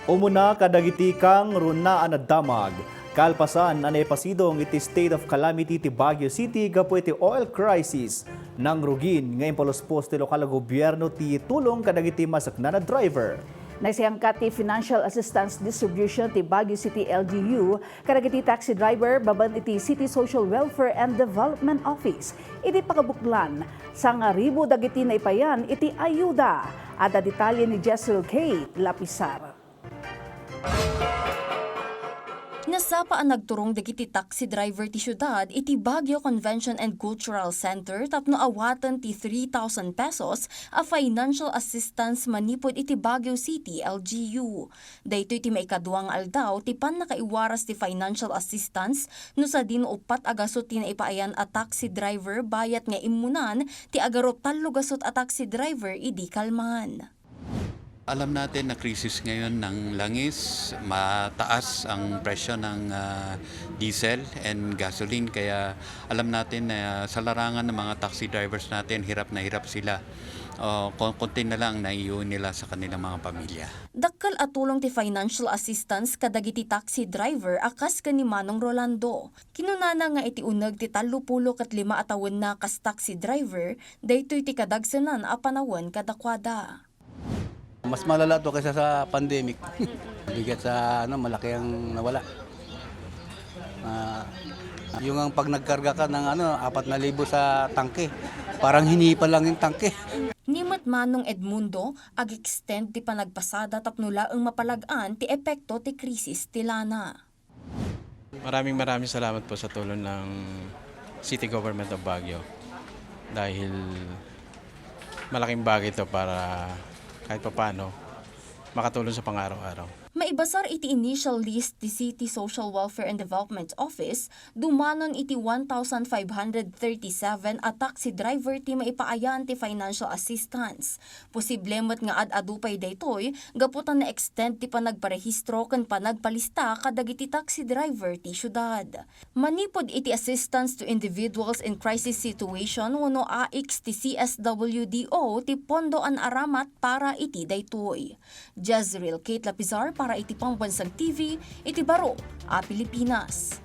Umuna kadagiti kang runa anadamag. Kalpasan na naipasidong iti state of calamity ti Baguio City gapu iti oil crisis. Nang rugin ngayon palospos ti lokal na gobyerno ti tulong kadagiti masakna na driver. Nagsiyangkat ti Financial Assistance Distribution ti Baguio City LGU kadagiti taxi driver baban iti City Social Welfare and Development Office. Iti pakabuklan sa ngaribo dagiti naipayan iti ayuda. Ada detalye ni Jezryl Khate Lapizar. Nasapa ang nagturong dagiti taxi driver ti syudad iti Baguio Convention and Cultural Center tapno awatan ti 3,000 pesos a financial assistance manipod iti Baguio City LGU. Daytoy ti maikaduang aldaw ti pan nakaiwaras ti financial assistance no sa din upat agasot ti naipaayan a taxi driver bayat nga imunan ti agarot 3 gasot a taxi driver idi kalman. Alam natin na krisis ngayon ng langis, mataas ang presyo ng diesel and gasoline kaya alam natin na sa larangan ng mga taxi drivers natin hirap na hirap sila. Konti na lang naiuwi nila sa kanilang mga pamilya. Dakkel at tulong ti financial assistance kadagiti taxi driver akas kani Manong Rolando. Kinunana nga iti uneg ti 35 atawon na kas taxi driver daytoy ti kadagsenan a panawon kadakwada. Mas malala to kaysa sa pandemic. Bigat sa malaki ang nawala. Yung ang pag nagkarga ka ng 4,000 sa tangke, parang hinipa lang yung tangke. Nimat Manong Edmundo, ag-extend ti panagpasada tapnula ang mapalagaan ti epekto ti krisis ti lana. Maraming salamat po sa tulong ng City Government of Baguio. Dahil malaking bagay ito para kahit paano makatulong sa pang-araw-araw. Maibasar iti initial list ti City Social Welfare and Development Office, dumanon iti 1,537 a taxi driver ti maipaayan ti financial assistance. Posible met nga ad-adupay daytoy, gaputan na extend ti panagparehistro ken panagpalista kadagiti taxi driver ti syudad. Manipod iti assistance to individuals in crisis situation wenno AX ti CSWDO ti pondo an aramat para iti daytoy. Jezryl Khate Lapizar para iti Pambansang TV, iti Baro, Pilipinas.